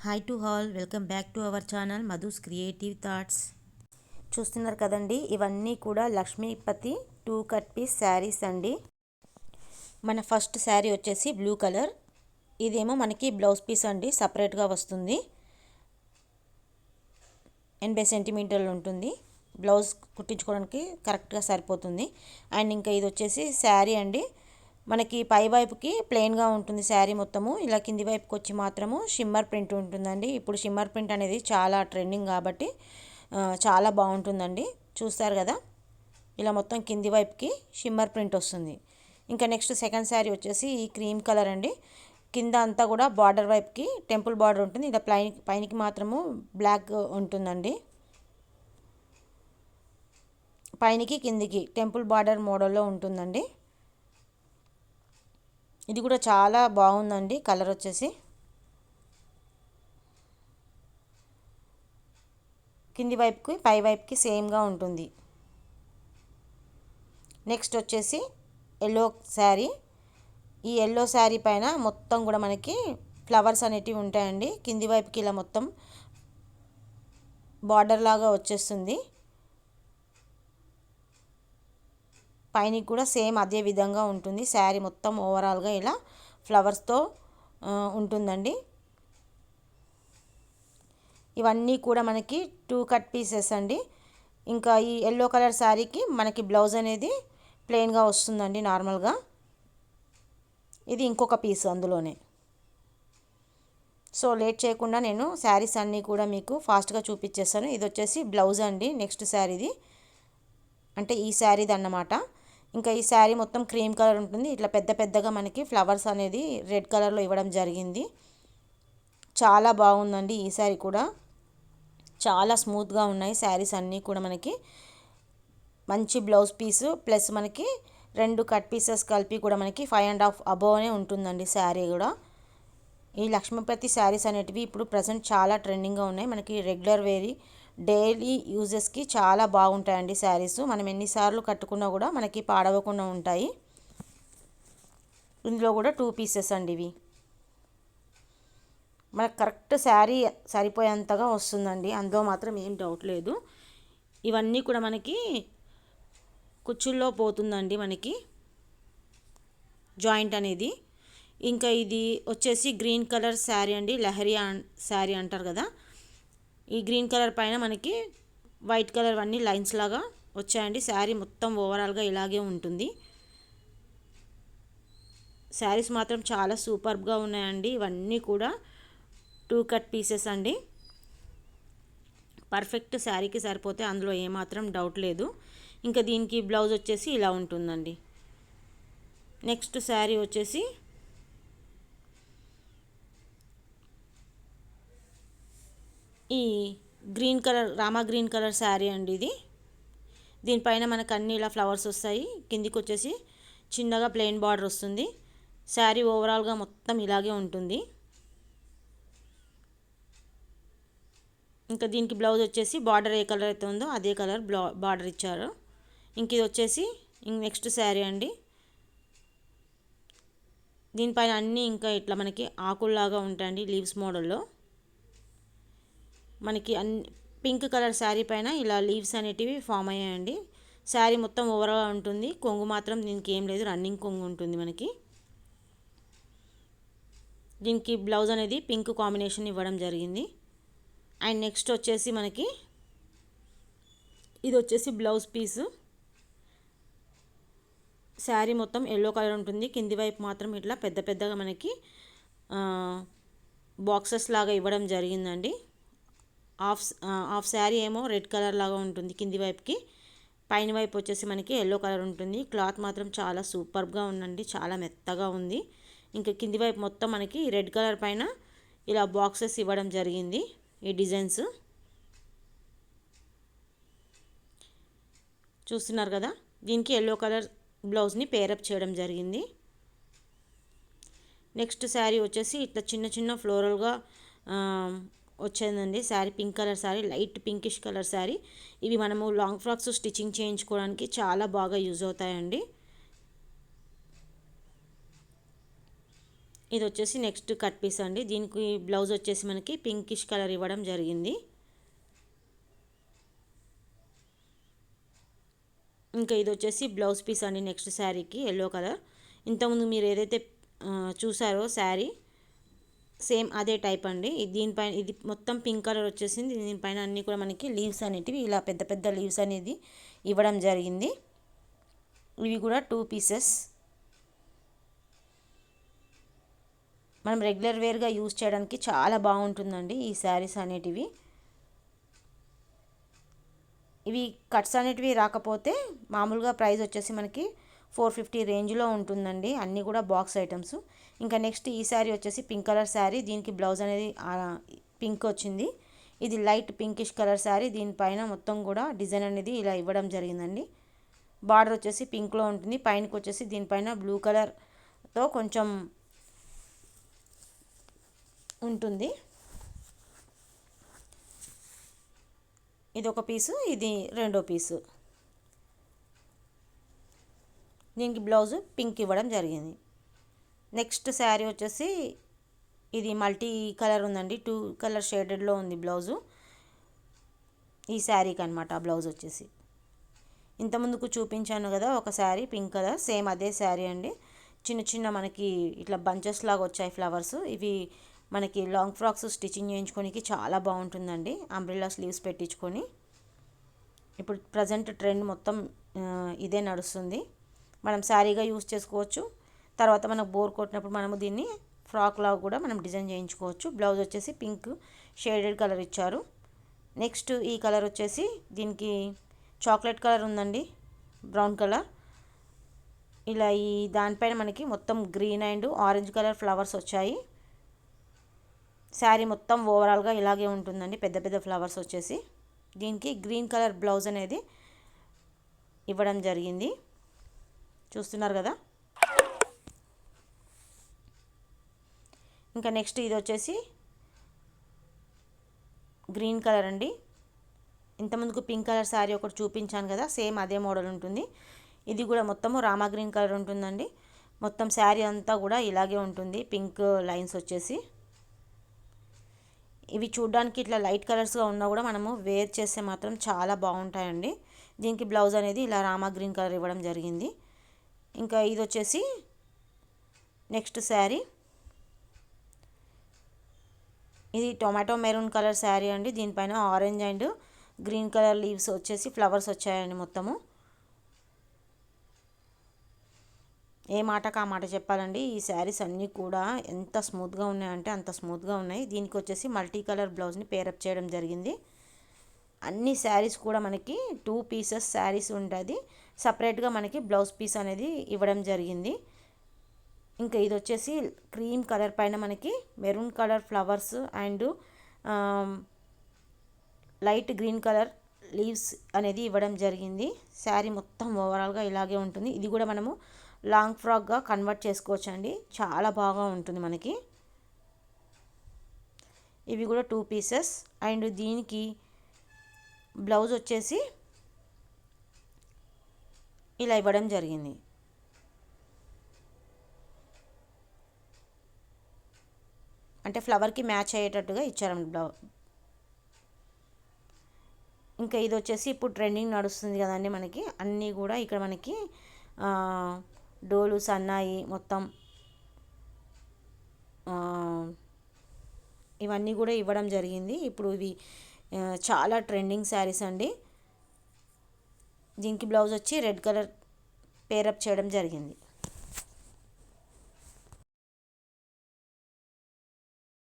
Hi to hall, welcome back to our channel Madhu's creative thoughts. చూస్తున్నారు కదండి, ఇవన్నీ కూడా లక్ష్మీపతి 2 కట్ పీస్ శారీస్ అండి. మన ఫస్ట్ శారీ వచ్చేసి బ్లూ కలర్. ఇదేమో మనకి బ్లౌజ్ పీస్ అండి, సపరేట్గా వస్తుంది. 80 సెంటీమీటర్లు ఉంటుంది. బ్లౌజ్ కుట్టించుకోవడానికి కరెక్ట్గా సరిపోతుంది. అండ్ ఇంకా ఇది వచ్చేసి శారీ అండి. మనకి పై వైపుకి ప్లెయిన్గా ఉంటుంది శారీ మొత్తము. ఇలా కింది వైపుకి వచ్చి మాత్రము షిమ్మర్ ప్రింట్ ఉంటుందండి. ఇప్పుడు షిమ్మర్ ప్రింట్ అనేది చాలా ట్రెండింగ్ కాబట్టి చాలా బాగుంటుందండి. చూస్తారు కదా, ఇలా మొత్తం కింది వైపుకి షిమ్మర్ ప్రింట్ వస్తుంది. ఇంకా నెక్స్ట్ సెకండ్ శారీ వచ్చేసి ఈ క్రీమ్ కలర్ అండి. కింద అంతా కూడా బార్డర్ వైపుకి టెంపుల్ బార్డర్ ఉంటుంది. ఇలా పైనకి మాత్రము బ్లాక్ ఉంటుందండి. పైనకి కిందికి టెంపుల్ బార్డర్ మోడల్లో ఉంటుందండి. ఇది కూడా చాలా బాగుందండి. కలర్ వచ్చేసి కింది వైపుకి పై వైపుకి సేమ్గా ఉంటుంది. నెక్స్ట్ వచ్చేసి ఎల్లో శారీ. ఈ ఎల్లో శారీ పైన మొత్తం కూడా మనకి ఫ్లవర్స్ అనేటివి ఉంటాయండి. కింది వైపుకి ఇలా మొత్తం బార్డర్ లాగా వచ్చేస్తుంది. పైన కూడా సేమ్ అదే విధంగా ఉంటుంది. శారీ మొత్తం ఓవరాల్గా ఇలా ఫ్లవర్స్తో ఉంటుందండి. ఇవన్నీ కూడా మనకి 2 కట్ పీసెస్ అండి. ఇంకా ఈ ఎల్లో కలర్ శారీకి మనకి బ్లౌజ్ అనేది ప్లెయిన్గా వస్తుందండి నార్మల్గా. ఇది ఇంకొక పీస్ అందులోనే. సో లేట్ చేయకుండా నేను శారీస్ అన్నీ కూడా మీకు ఫాస్ట్గా చూపించేస్తాను. ఇది వచ్చేసి బ్లౌజ్ అండి. నెక్స్ట్ శారీది అంటే ఈ శారీది అన్నమాట. ఇంకా ఈ శారీ మొత్తం క్రీమ్ కలర్ ఉంటుంది. ఇట్లా పెద్ద పెద్దగా మనకి ఫ్లవర్స్ అనేది రెడ్ కలర్లో ఇవ్వడం జరిగింది. చాలా బాగుందండి. ఈ శారీ కూడా చాలా స్మూత్గా ఉన్నాయి శారీస్ అన్నీ కూడా. మనకి మంచి బ్లౌజ్ పీసు ప్లస్ మనకి 2 కట్ పీసెస్ కలిపి కూడా మనకి 5.5 అబోవ్నే ఉంటుందండి శారీ కూడా. ఈ లక్ష్మీపతి శారీస్ అనేటివి ఇప్పుడు ప్రజెంట్ చాలా ట్రెండింగ్గా ఉన్నాయి. మనకి రెగ్యులర్ వేరీ డైలీ యూజెస్కి చాలా బాగుంటాయండి శారీస్. మనం ఎన్నిసార్లు కట్టుకున్నా కూడా మనకి పాడవకుండా ఉంటాయి. ఇందులో కూడా 2 పీసెస్ అండి ఇవి. మనకు కరెక్ట్ శారీ సరిపోయేంతగా వస్తుందండి, అందులో మాత్రం ఏం డౌట్ లేదు. ఇవన్నీ కూడా మనకి కుచ్చుల్లో పోతుందండి మనకి జాయింట్ అనేది. ఇంకా ఇది వచ్చేసి గ్రీన్ కలర్ శారీ అండి. లహరి శారీ అంటారు కదా. ఈ గ్రీన్ కలర్ పైన మనకి వైట్ కలర్ అన్నీ లైన్స్ లాగా వచ్చాయండి. శారీ మొత్తం ఓవరాల్గా ఇలాగే ఉంటుంది. శారీస్ మాత్రం చాలా సూపర్గా ఉన్నాయండి. ఇవన్నీ కూడా 2 కట్ పీసెస్ అండి. పర్ఫెక్ట్ శారీకి సరిపోతే అందులో ఏమాత్రం డౌట్ లేదు. ఇంకా దీనికి బ్లౌజ్ వచ్చేసి ఇలా ఉంటుందండి. నెక్స్ట్ శారీ వచ్చేసి ఈ green colour Rama green colour sari అండి ఇది. దీనిపైన మనకు అన్ని ఇలా ఫ్లవర్స్ వస్తాయి. కిందికి వచ్చేసి చిన్నగా ప్లెయిన్ బార్డర్ వస్తుంది. శారీ ఓవరాల్గా మొత్తం ఇలాగే ఉంటుంది. ఇంకా దీనికి బ్లౌజ్ వచ్చేసి బార్డర్ ఏ కలర్ అయితే ఉందో అదే కలర్ బార్డర్ ఇచ్చారు. ఇంక ఇది వచ్చేసి నెక్స్ట్ శారీ అండి. దీనిపైన అన్నీ ఇంకా ఇట్లా మనకి ఆకుల్లాగా ఉంటాయండి లీవ్స్ మోడల్లో. మనకి పింక్ కలర్ శారీ పైన ఇలా లీవ్స్ అనేటివి ఫామ్ అయ్యాయండి. శారీ మొత్తం ఓవరాల్గా ఉంటుంది. కొంగు మాత్రం దీనికి ఏం లేదు, రన్నింగ్ కొంగు ఉంటుంది మనకి. దీనికి బ్లౌజ్ అనేది పింక్ కాంబినేషన్ ఇవ్వడం జరిగింది. అండ్ నెక్స్ట్ వచ్చేసి మనకి ఇది వచ్చేసి బ్లౌజ్ పీసు. శారీ మొత్తం ఎల్లో కలర్ ఉంటుంది. కింది వైపు మాత్రం ఇట్లా పెద్ద పెద్దగా మనకి బాక్సెస్ లాగా ఇవ్వడం జరిగిందండి. హాఫ్ శారీ ఏమో రెడ్ కలర్ లాగా ఉంటుంది కింది వైపుకి. పైన వైపు వచ్చేసి మనకి ఎల్లో కలర్ ఉంటుంది. క్లాత్ మాత్రం చాలా సూపర్గా ఉందండి, చాలా మెత్తగా ఉంది. ఇంకా కింది వైపు మొత్తం మనకి రెడ్ కలర్ పైన ఇలా బాక్సెస్ ఇవ్వడం జరిగింది. ఈ డిజైన్స్ చూస్తున్నారు కదా. దీనికి ఎల్లో కలర్ బ్లౌజ్ని పేరప్ చేయడం జరిగింది. నెక్స్ట్ శారీ వచ్చేసి ఇట్లా చిన్న చిన్న ఫ్లోరల్గా వచ్చేదండి sari. Pink colour sari, light pinkish colour sari. ఇవి మనము లాంగ్ ఫ్రాక్స్ స్టిచ్చింగ్ చేయించుకోవడానికి చాలా బాగా యూజ్ అవుతాయండి. ఇది వచ్చేసి నెక్స్ట్ కట్ పీస్ అండి. దీనికి బ్లౌజ్ వచ్చేసి మనకి పింకిష్ కలర్ ఇవ్వడం జరిగింది. ఇంకా ఇది వచ్చేసి బ్లౌజ్ పీస్ అండి నెక్స్ట్ శారీకి ఎల్లో కలర్. ఇంతకుముందు మీరు ఏదైతే చూసారో శారీ సేమ్ అదే టైప్ అండి. దీనిపైన ఇది మొత్తం పింక్ కలర్ వచ్చేసింది. దీనిపైన అన్నీ కూడా మనకి లీవ్స్ అనేటివి ఇలా పెద్ద పెద్ద లీవ్స్ అనేది ఇవ్వడం జరిగింది. ఇవి కూడా 2 పీసెస్. మనం రెగ్యులర్ వేర్గా యూజ్ చేయడానికి చాలా బాగుంటుందండి ఈ శారీస్ అనేటివి. ఇవి కట్స్ అనేటివి రాకపోతే మామూలుగా ప్రైస్ వచ్చేసి మనకి 450 రేంజ్లో ఉంటుందండి. అన్నీ కూడా బాక్స్ ఐటమ్స్. ఇంకా నెక్స్ట్ ఈ శారీ వచ్చేసి పింక్ కలర్ శారీ. దీనికి బ్లౌజ్ అనేది పింక్ వచ్చింది. ఇది లైట్ పింకిష్ కలర్ శారీ. దీనిపైన మొత్తం కూడా డిజైన్ అనేది ఇలా ఇవ్వడం జరిగిందండి. బార్డర్ వచ్చేసి పింక్లో ఉంటుంది. పైనకి వచ్చేసి దీనిపైన బ్లూ కలర్తో కొంచెం ఉంటుంది. ఇది ఒక పీసు, ఇది రెండో పీసు. దీనికి బ్లౌజ్ పింక్ ఇవ్వడం జరిగింది. నెక్స్ట్ శారీ వచ్చేసి ఇది మల్టీ కలర్ ఉందండి. 2 కలర్ షేడెడ్లో ఉంది బ్లౌజు ఈ శారీకి అనమాట. బ్లౌజ్ వచ్చేసి ఇంతకుముందుకు చూపించాను కదా ఒక శారీ పింక్ కలర్, సేమ్ అదే శారీ అండి. చిన్న చిన్న మనకి ఇట్లా బంచెస్ లాగా వచ్చాయి ఫ్లవర్స్. ఇవి మనకి లాంగ్ ఫ్రాక్స్ స్టిచ్చింగ్ చేయించుకోనికి చాలా బాగుంటుందండి. అంబ్రెల్లా స్లీవ్స్ పెట్టించుకొని. ఇప్పుడు ప్రజెంట్ ట్రెండ్ మొత్తం ఇదే నడుస్తుంది. మనం శారీగా యూస్ చేసుకోవచ్చు. తర్వాత మనకు బోర్ కొట్టినప్పుడు మనము దీన్ని ఫ్రాక్ లాగా కూడా మనం డిజైన్ చేయించుకోవచ్చు. బ్లౌజ్ వచ్చేసి పింక్ షేడెడ్ కలర్ ఇచ్చారు. నెక్స్ట్ ఈ కలర్ వచ్చేసి దీనికి చాక్లెట్ కలర్ ఉందండి, బ్రౌన్ కలర్. ఇలా ఈ దానిపైన మనకి మొత్తం green and orange colour flowers వచ్చాయి. శారీ మొత్తం ఓవరాల్గా ఇలాగే ఉంటుందండి, పెద్ద పెద్ద ఫ్లవర్స్ వచ్చేసి. దీనికి గ్రీన్ కలర్ బ్లౌజ్ అనేది ఇవ్వడం జరిగింది. చూస్తున్నారు కదా. ఇంకా నెక్స్ట్ ఇది వచ్చేసి గ్రీన్ కలర్ అండి. ఇంతకుముందుకు పింక్ కలర్ శారీ ఒకటి చూపించాను కదా, సేమ్ అదే మోడల్ ఉంటుంది. ఇది కూడా మొత్తము రామా గ్రీన్ కలర్ ఉంటుందండి. మొత్తం శారీ అంతా కూడా ఇలాగే ఉంటుంది, పింక్ లైన్స్ వచ్చేసి. ఇవి చూడడానికి ఇట్లా లైట్ కలర్స్గా ఉన్నా కూడా మనము వేర్ చేస్తే మాత్రం చాలా బాగుంటాయండి. దీనికి బ్లౌజ్ అనేది ఇలా రామా గ్రీన్ కలర్ ఇవ్వడం జరిగింది. ఇంకా ఇది వచ్చేసి నెక్స్ట్ శారీ. ఇది టొమాటో మెరూన్ కలర్ శారీ అండి. దీనిపైన orange and green colour leaves వచ్చేసి ఫ్లవర్స్ వచ్చాయండి మొత్తము. ఏ మాటకు ఆ మాట చెప్పాలండి. ఈ శారీస్ అన్నీ కూడా ఎంత స్మూత్గా ఉన్నాయంటే అంత స్మూత్గా ఉన్నాయి. దీనికి వచ్చేసి మల్టీ కలర్ బ్లౌజ్ని పేరప్ చేయడం జరిగింది. అన్ని శారీస్ కూడా మనకి 2 పీసెస్ శారీస్ ఉంటుంది. సపరేట్గా మనకి బ్లౌజ్ పీస్ అనేది ఇవ్వడం జరిగింది. ఇంకా ఇది వచ్చేసి క్రీమ్ కలర్ పైన మనకి maroon colour flowers and light green colour leaves అనేది ఇవ్వడం జరిగింది. శారీ మొత్తం ఓవరాల్గా ఇలాగే ఉంటుంది. ఇది కూడా మనము లాంగ్ ఫ్రాక్గా కన్వర్ట్ చేసుకోవచ్చు అండి, చాలా బాగా ఉంటుంది మనకి. ఇవి కూడా 2 పీసెస్ అండ్ దీనికి బ్లౌజ్ వచ్చేసి ఇలా ఇవ్వడం జరిగింది. అంటే ఫ్లవర్కి మ్యాచ్ అయ్యేటట్టుగా ఇచ్చారండి బ్లౌజ్. ఇంకా ఇది వచ్చేసి ఇప్పుడు ట్రెండింగ్ నడుస్తుంది కదండి మనకి. అన్నీ కూడా ఇక్కడ మనకి డోలు సన్నాయి మొత్తం ఇవన్నీ కూడా ఇవ్వడం జరిగింది. ఇప్పుడు ఇవి చాలా ట్రెండింగ్ శారీస్ అండి. దీనికి బ్లౌజ్ వచ్చి రెడ్ కలర్ పేరప్ చేయడం జరిగింది.